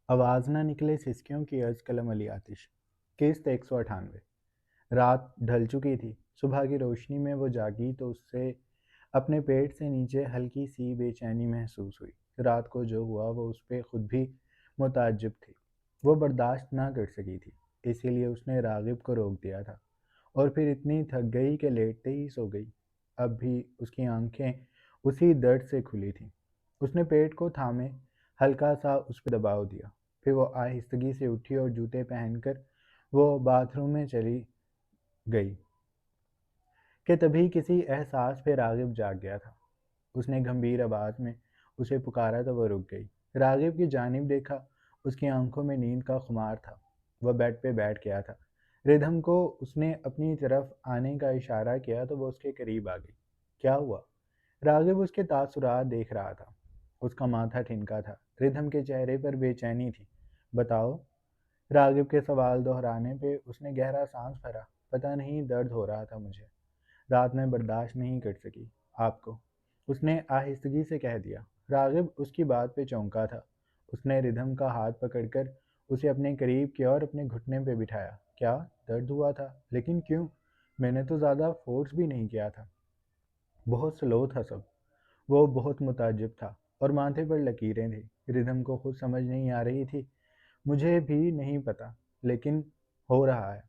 आवाज़ न निकले सिसकियों की अर्ज कलम अली आतिश। किस्त 198। रात ढल चुकी थी। सुबह की रोशनी में वो जागी तो उससे अपने पेट से नीचे हल्की सी बेचैनी महसूस हुई। रात को जो हुआ वो उस पर खुद भी मुताज्जिब थी। वो बर्दाश्त ना कर सकी थी, इसीलिए उसने रागिब को रोक दिया था और फिर इतनी थक गई कि लेटते ही सो गई। अब भी उसकी आंखें उसी दर्द से खुली थीं। उसने पेट को थामे हल्का सा उस पर दबाव दिया। फिर वो आहिस्तगी से उठी और जूते पहनकर वो बाथरूम में चली गई कि तभी किसी एहसास पे रागिब जाग गया था। उसने गंभीर आवाज़ में उसे पुकारा तो वह रुक गई। रागिब की जानिब देखा। उसकी आंखों में नींद का खुमार था। वह बेड पे बैठ गया था। रिधम को उसने अपनी तरफ आने का इशारा किया तो वह उसके करीब आ गई। क्या हुआ? रागिब उसके तासुरात देख रहा था। उसका माथा ठिनका था। रिधम के चेहरे पर बेचैनी थी। बताओ। रागिब के सवाल दोहराने पे उसने गहरा सांस भरा। पता नहीं, दर्द हो रहा था मुझे। रात में बर्दाश्त नहीं कर सकी आपको, उसने आहिस्तगी से कह दिया। रागिब उसकी बात पे चौंका था। उसने रिधम का हाथ पकड़कर उसे अपने करीब किया और अपने घुटने पे बिठाया। क्या दर्द हुआ था? लेकिन क्यों? मैंने तो ज़्यादा फोर्स भी नहीं किया था। बहुत स्लो था सब। वो बहुत मुताज्जिब था और माथे पर लकीरें थी। रिधम को खुद समझ नहीं आ रही थी। मुझे भी नहीं पता, लेकिन हो रहा है।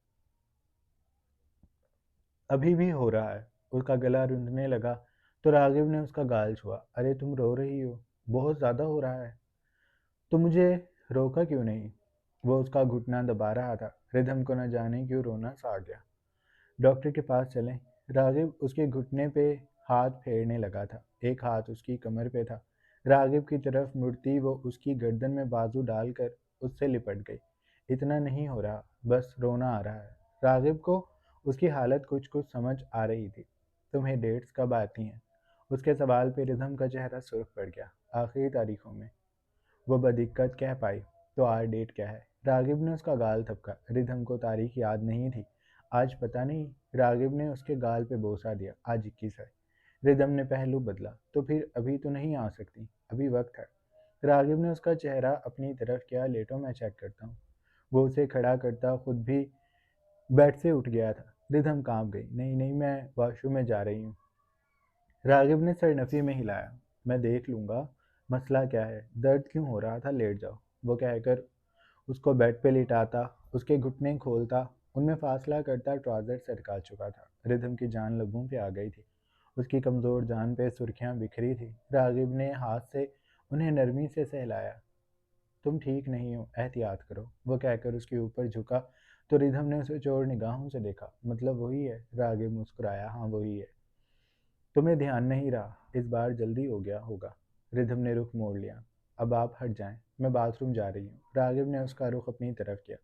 अभी भी हो रहा है। उसका गला रुंधने लगा तो रागिब ने उसका गाल छुआ। अरे तुम रो रही हो, बहुत ज़्यादा हो रहा है। तो मुझे रोका क्यों नहीं? वो उसका घुटना दबा रहा था। रिधम को न जाने क्यों रोना सा आ गया। डॉक्टर के पास चलें। रागिब उसके घुटने पे हाथ फेरने लगा था। एक हाथ उसकी कमर पे था। रागिब की तरफ मुड़ती वो उसकी गर्दन में बाजू डालकर उससे लिपट गई। इतना नहीं हो रहा, बस रोना आ रहा है। रागिब को उसकी हालत कुछ कुछ समझ आ रही थी। तुम्हें डेट्स कब आती हैं? उसके सवाल पे रिधम का चेहरा सुर्ख पड़ गया। आखिरी तारीखों में, वो बदिक्कत कह पाई। तो आज डेट क्या है? रागिब ने उसका गाल थपका। रिधम को तारीख याद नहीं थी। आज पता नहीं। रागिब ने उसके गाल पे बोसा दिया। आज 21 है। रिधम ने पहलू बदला। तो फिर अभी तो नहीं आ सकती, अभी वक्त है। रागिब ने उसका चेहरा अपनी तरफ किया। लेटो, मैं चेक करता हूँ। वो उसे खड़ा करता खुद भी बेड से उठ गया था। रिधम कांप गई। नहीं नहीं, मैं वॉशरूम में जा रही हूँ। रागिब ने सर नफ़ी में हिलाया। मैं देख लूँगा। मसला क्या है? दर्द क्यों हो रहा था? लेट जाओ, वो कहकर उसको बेड पे लिटाता, उसके घुटने खोलता, उनमें फासला करता ट्राउज़र सरका चुका था। रिधम की जान लबों पे आ गई थी। उसकी कमज़ोर जान पे सुर्खियाँ बिखरी थी। रागिब ने हाथ से उन्हें नरमी से सहलाया। तुम ठीक नहीं हो, एहतियात करो, वो कहकर उसके ऊपर झुका तो रिधम ने उसे चोर निगाहों से देखा। मतलब वही है? रागिब मुस्कुराया। हाँ वही है। तुम्हें ध्यान नहीं रहा, इस बार जल्दी हो गया होगा। रिधम ने रुख मोड़ लिया। अब आप हट जाएं, मैं बाथरूम जा रही हूँ। रागिब ने उसका रुख अपनी तरफ किया।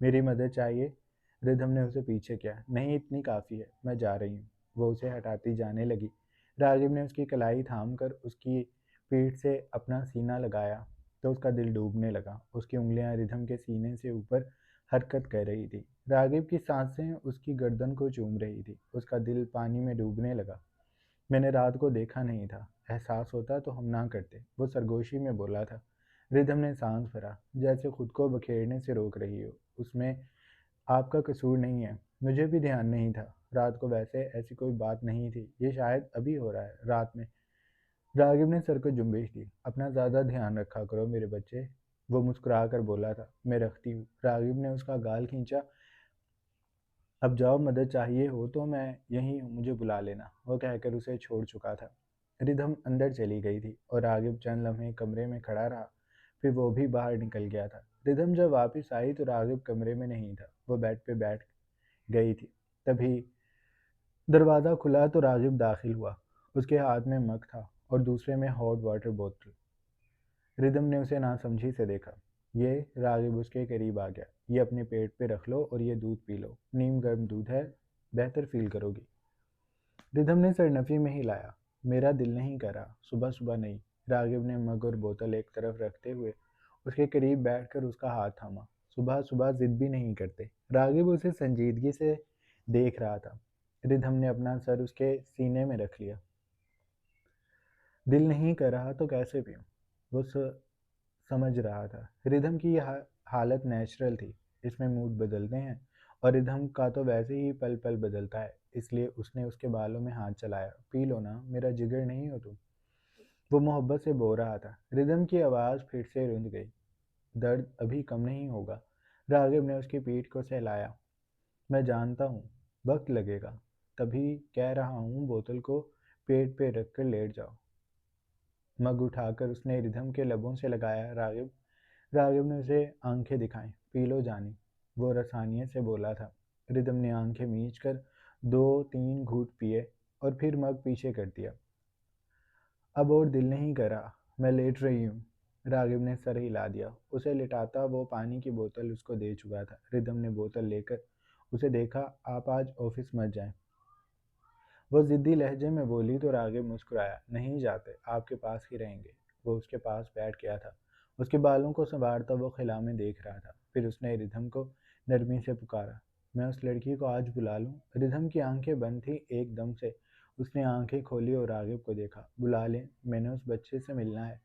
मेरी मदद चाहिए? रिधम ने उसे पीछे किया। नहीं, इतनी काफ़ी है, मैं जा रही हूँ। वो उसे हटाती जाने लगी। रागिब ने उसकी कलाई थाम कर उसकी पीठ से अपना सीना लगाया तो उसका दिल डूबने लगा। उसकी उंगलियां रिधम के सीने से ऊपर हरकत कर रही थी। रागिब की सांसें उसकी गर्दन को चूम रही थी। उसका दिल पानी में डूबने लगा। मैंने रात को देखा नहीं था, एहसास होता तो हम ना करते, वो सरगोशी में बोला था। रिधम ने सांस भरा, जैसे खुद को बखेरने से रोक रही हो। उसमें आपका कसूर नहीं है, मुझे भी ध्यान नहीं था। रात को वैसे ऐसी कोई बात नहीं थी, ये शायद अभी हो रहा है रात में। रागिब ने सर को जुम्बिश दी। अपना ज़्यादा ध्यान रखा करो मेरे बच्चे, वो मुस्कुरा कर बोला था। मैं रखती हूँ। रागिब ने उसका गाल खींचा। अब जाओ, मदद चाहिए हो तो मैं यहीं हूँ, मुझे बुला लेना, वो कहकर उसे छोड़ चुका था। रिधम अंदर चली गई थी और रागिब चंद लम्हे कमरे में खड़ा रहा। फिर वो भी बाहर निकल गया था। रिधम जब वापस आई तो रागिब कमरे में नहीं था। वो बेड पे बैठ गई थी। तभी दरवाज़ा खुला तो रागिब दाखिल हुआ। उसके हाथ में मग था और दूसरे में हॉट वाटर बोतल। रिदम ने उसे नासमझी से देखा। ये रागिब उसके करीब आ गया। ये अपने पेट पे रख लो और ये दूध पी लो, नीम गर्म दूध है, बेहतर फील करोगी। रिदम ने सरनफी में हिलाया। मेरा दिल नहीं कर रहा, सुबह सुबह नहीं। रागिब ने मग और बोतल एक तरफ रखते हुए उसके करीब बैठकर उसका हाथ थामा। सुबह सुबह जिद भी नहीं करते। रागिब उसे संजीदगी से देख रहा था। रिधम ने अपना सर उसके सीने में रख लिया। दिल नहीं कर रहा तो कैसे पीऊं? वो समझ रहा था। रिदम की यह हालत नेचुरल थी, इसमें मूड बदलते हैं और रिदम का तो वैसे ही पल पल बदलता है। इसलिए उसने उसके बालों में हाथ चलाया। पी लो ना, मेरा जिगर नहीं हो तुम। वो मोहब्बत से बो रहा था। रिदम की आवाज़ फिर से रुंध गई। दर्द अभी कम नहीं होगा। रागिब ने उसकी पीठ को सहलाया। मैं जानता हूँ, वक्त लगेगा। तभी कह रहा हूँ, बोतल को पेट पे रखकर लेट जाओ। मग उठाकर उसने रिधम के लबों से लगाया। रागिब ने उसे आंखें दिखाईं। पी लो जानी, वो रसानियत से बोला था। रिधम ने आंखें मीच कर 2-3 घूंट पिए और फिर मग पीछे कर दिया। अब और दिल नहीं करा, मैं लेट रही हूँ। रागिब ने सर हिला दिया। उसे लिटाता वो पानी की बोतल उसको दे चुका था। रिधम ने बोतल लेकर उसे देखा। आप आज ऑफिस मत जाएं, वो ज़िद्दी लहजे में बोली तो रागिब मुस्कुराया। नहीं जाते, आपके पास ही रहेंगे। वो उसके पास बैठ गया था। उसके बालों को संवारता वो खिला में देख रहा था। फिर उसने रिधम को नरमी से पुकारा। मैं उस लड़की को आज बुला लूं? रिधम की आंखें बंद थी। एकदम से उसने आंखें खोली और रागिब को देखा। बुला लें, मैंने उस बच्चे से मिलना है,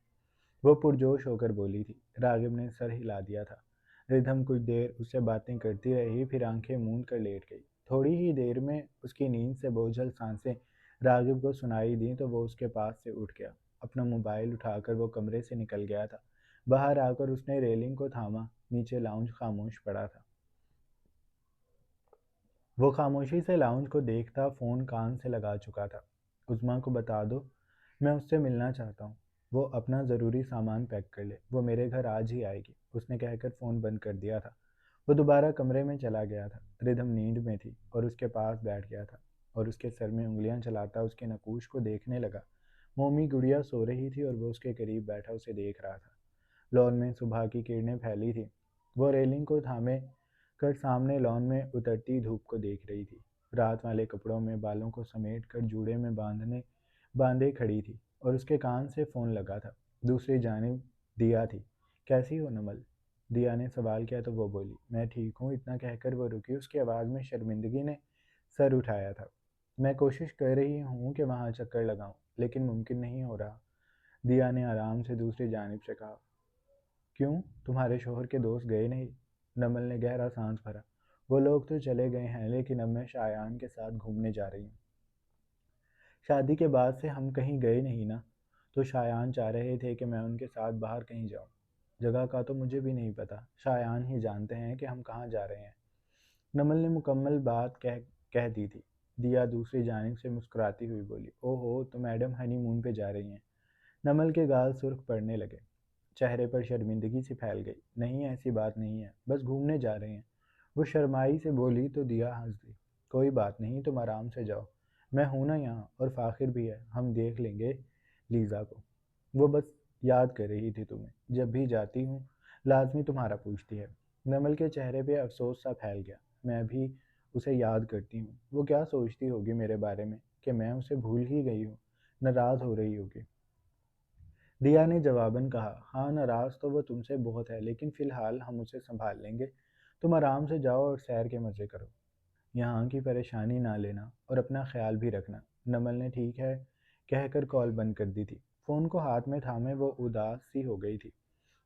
वो पुरजोश होकर बोली थी। रागिब ने सर हिला दिया था। रिधम कुछ देर उससे बातें करती रही, फिर आंखें मूंद कर लेट गई। थोड़ी ही देर में उसकी नींद से बोझल सांसें रागिब को सुनाई दी तो वो उसके पास से उठ गया। अपना मोबाइल उठाकर वो कमरे से निकल गया था। बाहर आकर उसने रेलिंग को थामा। नीचे लाउंज खामोश पड़ा था। वो खामोशी से लाउंज को देखता, फ़ोन कान से लगा चुका था। उज़्मा को बता दो, मैं उससे मिलना चाहता हूँ। वो अपना ज़रूरी सामान पैक कर ले, वो मेरे घर आज ही आएगी। उसने कहकर फ़ोन बंद कर दिया था। वो दोबारा कमरे में चला गया था। रिधम नींद में थी और उसके पास बैठ गया था और उसके सर में उंगलियां चलाता उसके नकूश को देखने लगा। मोमी गुड़िया सो रही थी और वो उसके करीब बैठा उसे देख रहा था। लॉन में सुबह की किरणें फैली थी। वो रेलिंग को थामे कर सामने लॉन में उतरती धूप को देख रही थी। रात वाले कपड़ों में बालों को समेट कर जूड़े में बांधे खड़ी थी और उसके कान से फ़ोन लगा था। दूसरी जानिब दिया थी। कैसी हो नमल? दिया ने सवाल किया तो वो बोली, मैं ठीक हूँ। इतना कहकर वो रुकी। उसकी आवाज़ में शर्मिंदगी ने सर उठाया था। मैं कोशिश कर रही हूँ कि वहाँ चक्कर लगाऊँ, लेकिन मुमकिन नहीं हो रहा। दिया ने आराम से दूसरी जानिब से कहा। क्यों, तुम्हारे शोहर के दोस्त गए नहीं? नमल ने गहरा सांस भरा। वो लोग तो चले गए हैं, लेकिन अब मैं शायान के साथ घूमने जा रही हूँ। शादी के बाद से हम कहीं गए नहीं ना। तो शायान चाह रहे थे कि मैं उनके साथ बाहर कहीं जाऊँ। जगह का तो मुझे भी नहीं पता, शायान ही जानते हैं कि हम कहाँ जा रहे हैं। नमल ने मुकम्मल बात कह दी थी। दिया दूसरी जानिब से मुस्कुराती हुई बोली, ओहो, तो मैडम हनीमून पे जा रही हैं? नमल के गाल सुर्ख पड़ने लगे। चेहरे पर शर्मिंदगी सी फैल गई। नहीं, ऐसी बात नहीं है, बस घूमने जा रहे हैं। वो शर्माई से बोली तो दिया हंस दी। कोई बात नहीं, तुम आराम से जाओ, मैं हूं ना यहाँ, और फाखिर भी है, हम देख लेंगे लीज़ा को। वो बस याद कर रही थी तुम्हें। जब भी जाती हूँ लाजमी तुम्हारा पूछती है। नमल के चेहरे पे अफसोस सा फैल गया। मैं भी उसे याद करती हूँ। वो क्या सोचती होगी मेरे बारे में कि मैं उसे भूल ही गई हूँ। नाराज़ हो रही होगी। दिया ने जवाबन कहा, हाँ, नाराज़ तो वो तुमसे बहुत है, लेकिन फ़िलहाल हम उसे संभाल लेंगे। तुम आराम से जाओ और सैर के मज़े करो। यहाँ की परेशानी ना लेना और अपना ख्याल भी रखना। नमल ने ठीक है कहकर कॉल बंद कर दी थी। फ़ोन को हाथ में थामे वो उदास सी हो गई थी।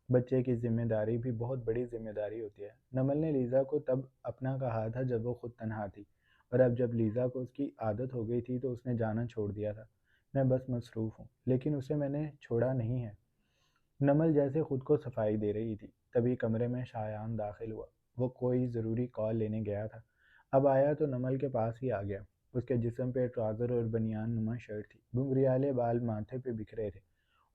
बच्चे की जिम्मेदारी भी बहुत बड़ी जिम्मेदारी होती है। नमल ने लीज़ा को तब अपना कहा था जब वो खुद तनहा थी, और अब जब लीज़ा को उसकी आदत हो गई थी तो उसने जाना छोड़ दिया था। मैं बस मसरूफ़ हूँ, लेकिन उसे मैंने छोड़ा नहीं है। नमल जैसे खुद को सफाई दे रही थी, तभी कमरे में शायान दाखिल हुआ। वो कोई ज़रूरी कॉल लेने गया था। अब आया तो नमल के पास ही आ गया। उसके जिस्म पे ट्राउज़र और बनियान नुमा शर्ट थी। घुंघरियाले बाल माथे पे बिखरे थे।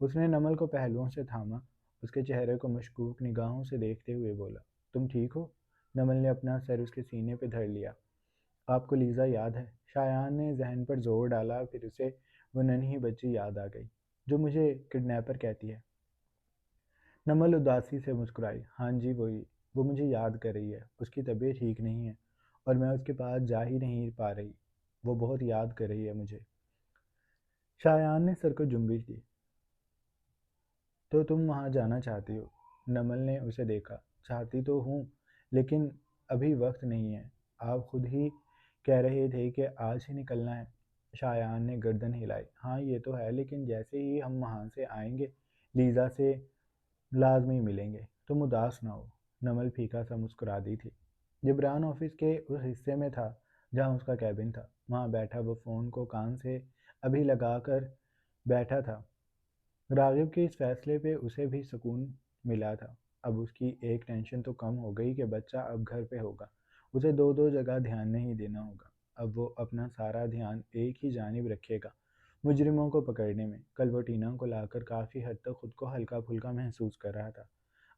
उसने नमल को पहलुओं से थामा। उसके चेहरे को मशकूक निगाहों से देखते हुए बोला, तुम ठीक हो? नमल ने अपना सर उसके सीने पे धर लिया। आपको लीज़ा याद है? शायान ने जहन पर जोर डाला। फिर उसे वो नन्ही बच्ची याद आ गई जो मुझे किडनैपर कहती है। नमल उदासी से मुस्कुराई। हाँ जी, वही। वो मुझे याद कर रही है। उसकी तबीयत ठीक नहीं है और मैं उसके पास जा ही नहीं पा रही। वो बहुत याद कर रही है मुझे। शायान ने सर को जुम्बिश दी। तो तुम वहाँ जाना चाहती हो? नमल ने उसे देखा। चाहती तो हूँ, लेकिन अभी वक्त नहीं है। आप खुद ही कह रहे थे कि आज ही निकलना है। शायान ने गर्दन हिलाई। हाँ, ये तो है, लेकिन जैसे ही हम वहाँ से आएंगे लीज़ा से लाजमी मिलेंगे, तुम उदास ना हो। नमल फीका सा मुस्कुरा दी थी। जिब्रान ऑफिस के उस हिस्से में था जहाँ उसका कैबिन था। वहाँ बैठा वो फ़ोन को कान से अभी लगाकर बैठा था। रागिब के इस फैसले पे उसे भी सुकून मिला था। अब उसकी एक टेंशन तो कम हो गई कि बच्चा अब घर पे होगा। उसे दो दो जगह ध्यान नहीं देना होगा। अब वो अपना सारा ध्यान एक ही जानिब रखेगा, मुजरिमों को पकड़ने में। कल वो टीना को लाकर काफ़ी हद तक खुद को हल्का फुल्का महसूस कर रहा था।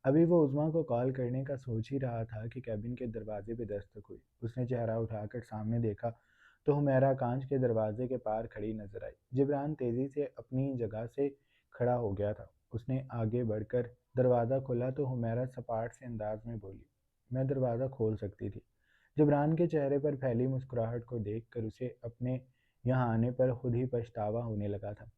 अभी वो उज़मा को कॉल करने का सोच ही रहा था कि कैबिन के दरवाजे पे दस्तक हुई। उसने चेहरा उठाकर सामने देखा तो हुमैरा कांच के दरवाजे के पार खड़ी नजर आई। जिब्रान तेज़ी से अपनी जगह से खड़ा हो गया था। उसने आगे बढ़कर दरवाज़ा खोला तो हुमैरा सपाट से अंदाज में बोली, मैं दरवाज़ा खोल सकती थी। जिब्रान के चेहरे पर फैली मुस्कुराहट को देखकर उसे अपने यहाँ आने पर खुद ही पछतावा होने लगा था।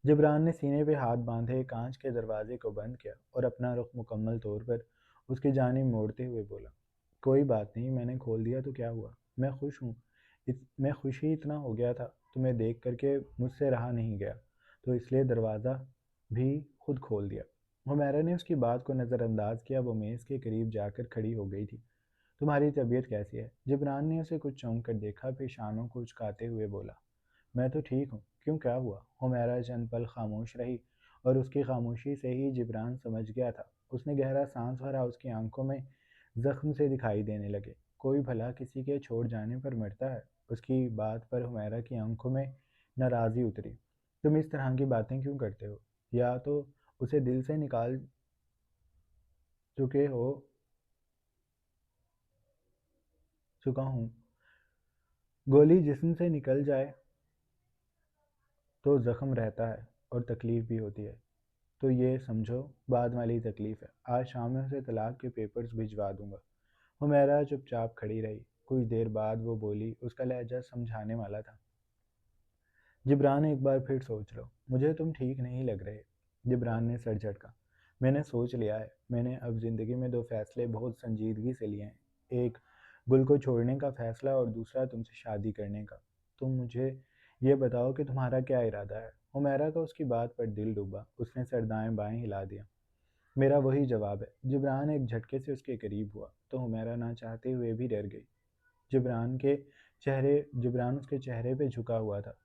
जिब्रान ने सीने पे हाथ बांधे कांच के दरवाजे को बंद किया और अपना रुख मुकम्मल तौर पर उसकी जानिब मोड़ते हुए बोला, कोई बात नहीं, मैंने खोल दिया तो क्या हुआ। मैं खुश हूँ। मैं खुश ही इतना हो गया था तुम्हें देख करके मुझसे रहा नहीं गया, तो इसलिए दरवाज़ा भी खुद खोल दिया। हुमैरा ने उसकी बात को नज़रअंदाज किया। वो मेज़ के करीब जाकर खड़ी हो गई थी। तुम्हारी तबीयत कैसी है? जिब्रान ने उसे कुछ चौंक कर देखा, फिर शानों को उचकाते हुए बोला, मैं तो ठीक हूँ। क्यों, क्या हुआ? हुमैरा चंद पल खामोश रही और उसकी खामोशी से ही जिब्रान समझ गया था। उसने गहरा सांस भरा। उसकी आंखों में जख्म से दिखाई देने लगे। कोई भला किसी के छोड़ जाने पर मरता है? उसकी बात पर हुमैरा की आंखों में नाराज़ी उतरी। तुम इस तरह की बातें क्यों करते हो? या तो उसे दिल से निकाल चुके हो चुका हूँ। गोली जिस्म से निकल जाए तो ज़ख्म रहता है और तकलीफ़ भी होती है। तो ये समझो बाद वाली तकलीफ़ है। आज शाम में उसे तलाक के पेपर्स भिजवा दूंगा। हुमैरा चुपचाप खड़ी रही। कुछ देर बाद वो बोली, उसका लहजा समझाने वाला था, जिब्रान एक बार फिर सोच लो, मुझे तुम ठीक नहीं लग रहे। जिब्रान ने सर झटका। मैंने सोच लिया है। मैंने अब ज़िंदगी में दो फैसले बहुत संजीदगी से लिए हैं। एक गुल को छोड़ने का फ़ैसला और दूसरा तुमसे शादी करने का। तुम मुझे ये बताओ कि तुम्हारा क्या इरादा है? हुमैरा का उसकी बात पर दिल डूबा। उसने सर दाएं बाएं हिला दिया। मेरा वही जवाब है। जिब्रान एक झटके से उसके करीब हुआ तो हुमैरा ना चाहते हुए भी डर गई। जिब्रान उसके चेहरे पे झुका हुआ था।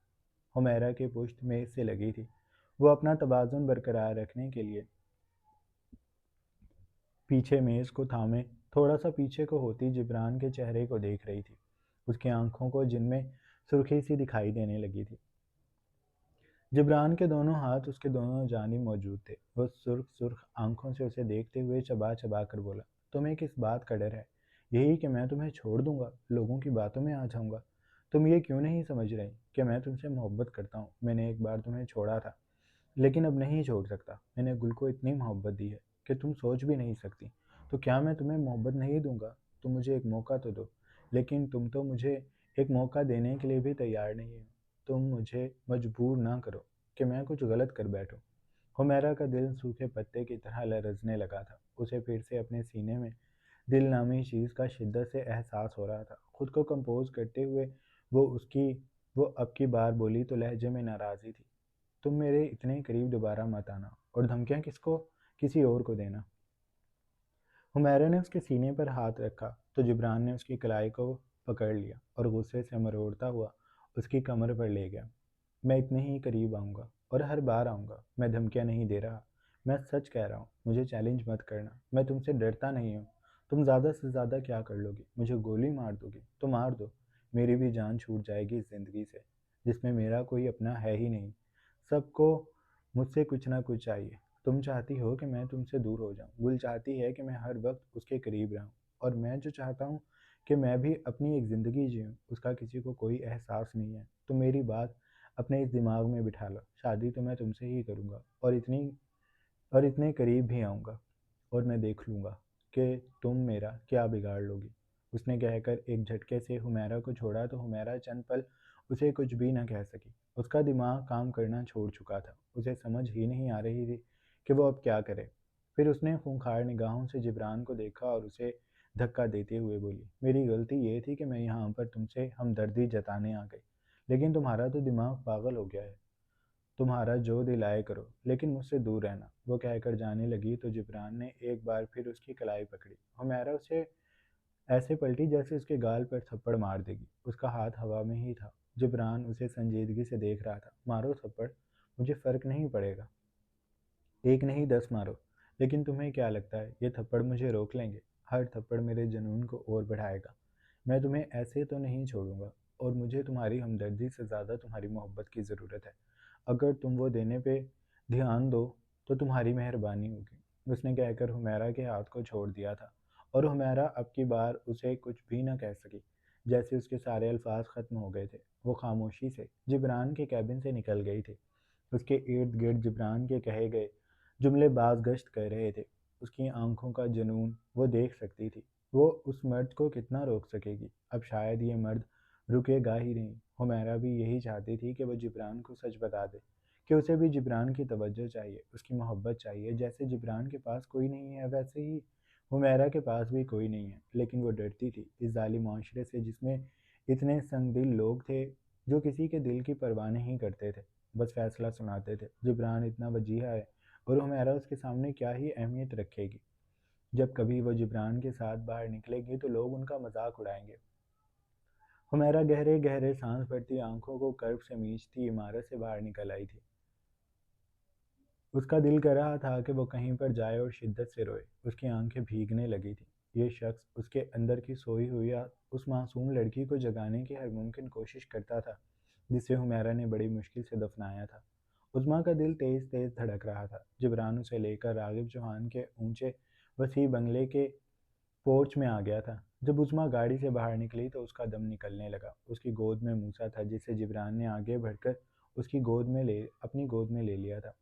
हुमैरा की पुश्त मेज से लगी थी। वो अपना तवाज़ुन बरकरार रखने के लिए पीछे मेज को थामे थोड़ा सा पीछे को होती जिब्रान के चेहरे को देख रही थी, उसकी आंखों को जिनमें सुर्खी सी दिखाई देने लगी थी। जिब्रान के दोनों हाथ उसके दोनों जानिब मौजूद थे। वो सुर्ख सुर्ख आंखों से उसे देखते हुए चबा चबा कर बोला, तुम्हें किस बात का डर है? यही कि मैं तुम्हें छोड़ दूंगा, लोगों की बातों में आ जाऊंगा। तुम ये क्यों नहीं समझ रही कि मैं तुमसे मोहब्बत करता हूँ? मैंने एक बार तुम्हें छोड़ा था, लेकिन अब नहीं छोड़ सकता। मैंने गुल को इतनी मोहब्बत दी है कि तुम सोच भी नहीं सकती। तो क्या मैं तुम्हें मोहब्बत नहीं दूंगा? तुम मुझे एक मौका तो दो। लेकिन तुम तो मुझे एक मौका देने के लिए भी तैयार नहीं हो। तुम मुझे मजबूर ना करो कि मैं कुछ गलत कर बैठूं। हुमैरा का दिल सूखे पत्ते की तरह लरजने लगा था। उसे फिर से अपने सीने में दिल नामी चीज़ का शिद्दत से एहसास हो रहा था। खुद को कंपोज करते हुए वो अब की बार बोली तो लहजे में नाराज़ी थी, तुम मेरे इतने करीब दोबारा मत आना, और धमकियां किसको? किसी और को देना। हुमैरा ने उसके सीने पर हाथ रखा तो जिब्रान ने उसकी कलाई को पकड़ लिया और गुस्से से मरोड़ता हुआ उसकी कमर पर ले गया। मैं इतने ही करीब आऊँगा और हर बार आऊँगा। मैं धमकियाँ नहीं दे रहा, मैं सच कह रहा हूँ। मुझे चैलेंज मत करना। मैं तुमसे डरता नहीं हूँ। तुम ज़्यादा से ज़्यादा क्या कर लोगी? मुझे गोली मार दोगी तो मार दो। मेरी भी जान छूट जाएगी इस ज़िंदगी से, जिसमें मेरा कोई अपना है ही नहीं। सबको मुझसे कुछ ना कुछ चाहिए। तुम चाहती हो कि मैं तुमसे दूर हो जाऊं। गुल चाहती है कि मैं हर वक्त उसके करीब रहूं। और मैं जो चाहता हूँ कि मैं भी अपनी एक ज़िंदगी जीऊँ, उसका किसी को कोई एहसास नहीं है। तो मेरी बात अपने इस दिमाग में बिठा लो। शादी तो मैं तुमसे ही करूँगा और इतने करीब भी आऊँगा, और मैं देख लूँगा कि तुम मेरा क्या बिगाड़ लोगी। उसने कहकर एक झटके से हुमैरा को छोड़ा तो हुमैरा चंद पल उसे कुछ भी न कह सकी। उसका दिमाग काम करना छोड़ चुका था। उसे समझ ही नहीं आ रही थी कि वो अब क्या करे। फिर उसने खूंखार निगाहों से जिब्रान को देखा और उसे धक्का देते हुए बोली, मेरी गलती ये थी कि मैं यहाँ पर तुमसे हमदर्दी जताने आ गई, लेकिन तुम्हारा तो दिमाग पागल हो गया है। तुम्हारा जो दिल आए करो, लेकिन मुझसे दूर रहना। वो कहकर जाने लगी तो जिब्रान ने एक बार फिर उसकी कलाई पकड़ी। हुमैरा उसे ऐसे पलटी जैसे उसके गाल पर थप्पड़ मार देगी। उसका हाथ हवा में ही था। जिब्रान उसे संजीदगी से देख रहा था। मारो थप्पड़, मुझे फर्क नहीं पड़ेगा, एक नहीं 10 मारो। लेकिन तुम्हें क्या लगता है ये थप्पड़ मुझे रोक लेंगे? हर थप्पड़ मेरे जुनून को और बढ़ाएगा। मैं तुम्हें ऐसे तो नहीं छोड़ूंगा, और मुझे तुम्हारी हमदर्दी से ज़्यादा तुम्हारी मोहब्बत की ज़रूरत है। अगर तुम वो देने पे ध्यान दो तो तुम्हारी मेहरबानी होगी। उसने कहकर हुमैरा के हाथ को छोड़ दिया था, और हुमैरा अब की बार उसे कुछ भी न कह सकी। जैसे उसके सारे अल्फाज ख़त्म हो गए थे, वो खामोशी से जिब्रान के कैबिन से निकल गई थी। उसके इर्द गिर्द जिब्रान के कहे गए जुमले बाज गश्त कर रहे थे। उसकी आंखों का जुनून वो देख सकती थी। वो उस मर्द को कितना रोक सकेगी? अब शायद ये मर्द रुकेगा ही नहीं। हुमैरा भी यही चाहती थी कि वो जिब्रान को सच बता दे कि उसे भी जिब्रान की तवज्जो चाहिए, उसकी मोहब्बत चाहिए। जैसे जिब्रान के पास कोई नहीं है, वैसे ही हुमैरा के पास भी कोई नहीं है। लेकिन वो डरती थी इस जालिम माशरे से, जिसमें इतने संगदिल लोग थे जो किसी के दिल की परवाह नहीं करते थे, बस फैसला सुनाते थे। जिब्रान इतना वजीहा है, और हुमैरा उसके सामने क्या ही अहमियत रखेगी? जब कभी वो जिब्रान के साथ बाहर निकलेगी तो लोग उनका मजाक उड़ाएंगे। हुमैरा गहरे गहरे सांस भरती आंखों को कर्ब से मींचती इमारत से बाहर निकल आई थी। उसका दिल कर रहा था कि वो कहीं पर जाए और शिद्दत से रोए। उसकी आंखें भीगने लगी थी। ये शख्स उसके अंदर की सोई हुई उस मासूम लड़की को जगाने की हर मुमकिन कोशिश करता था, जिसे हुमैरा ने बड़ी मुश्किल से दफनाया था। उज़्मा का दिल तेज तेज धड़क रहा था। जिब्रान उसे लेकर रागिब चौहान के ऊंचे वसी बंगले के पोर्च में आ गया था। जब उज़्मा गाड़ी से बाहर निकली तो उसका दम निकलने लगा। उसकी गोद में मूसा था, जिसे जिब्रान ने आगे बढ़कर उसकी गोद में ले अपनी गोद में ले लिया था।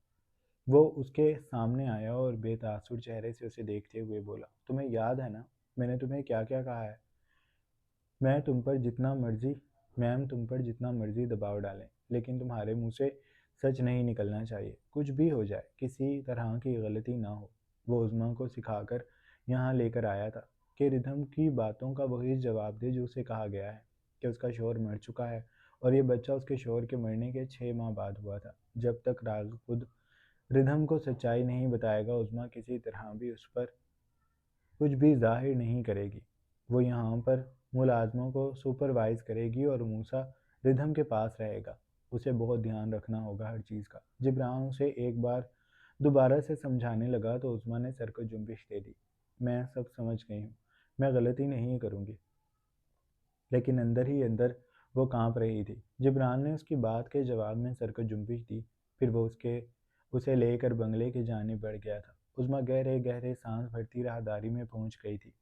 वो उसके सामने आया और बेतासुर चेहरे से उसे देखते हुए बोला, तुम्हें याद है ना, मैंने तुम्हें क्या क्या कहा है? मैं तुम पर जितना मर्जी मैम तुम पर जितना मर्जी दबाव डालें, लेकिन तुम्हारे मुंह से सच नहीं निकलना चाहिए। कुछ भी हो जाए, किसी तरह की गलती ना हो। वो उज़्मा को सिखाकर यहाँ लेकर आया था कि रिधम की बातों का वही जवाब दे जो उसे कहा गया है कि उसका शोहर मर चुका है, और ये बच्चा उसके शोहर के मरने के 6 माह बाद हुआ था। जब तक राग खुद रिधम को सच्चाई नहीं बताएगा, उज़्मा किसी तरह भी उस पर कुछ भी जाहिर नहीं करेगी। वो यहाँ पर मुलाजमों को सुपरवाइज करेगी और मूसा रिधम के पास रहेगा। उसे बहुत ध्यान रखना होगा हर चीज़ का। जिब्रान उसे एक बार दोबारा से समझाने लगा तो उस्मा ने सर को जुम्बिश दे दी। मैं सब समझ गई हूँ, मैं गलती नहीं करूँगी। लेकिन अंदर ही अंदर वो कांप रही थी। जिब्रान ने उसकी बात के जवाब में सर को जुम्बिश दी। फिर वो उसे लेकर बंगले की जानिब बढ़ गया था। उज़्मा गहरे गहरे सांस भरती राहदारी में पहुंच गई थी।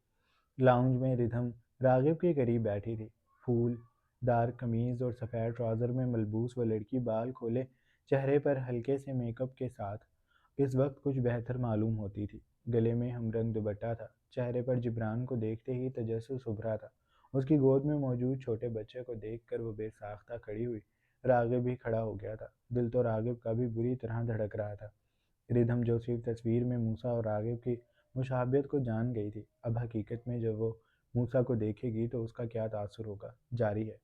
लाउंज में रिधम रागिब के करीब बैठी थी। फूल दार कमीज और सफ़ेद ट्राउज़र में मलबूस वो लड़की बाल खोले चेहरे पर हल्के से मेकअप के साथ इस वक्त कुछ बेहतर मालूम होती थी। गले में हमरंग दुपट्टा था। चेहरे पर जिब्रान को देखते ही तजस्सुस उभरा था। उसकी गोद में मौजूद छोटे बच्चे को देखकर वो बेसाख्ता खड़ी हुई। रागिब भी खड़ा हो गया था। दिल तो रागिब का भी बुरी तरह धड़क रहा था। रिधम जो सिर्फ तस्वीर में मूसा और रागिब की मुशाबहत को जान गई थी, अब हकीकत में जब वो मूसा को देखेगी तो उसका क्या तासुर होगा। जारी है।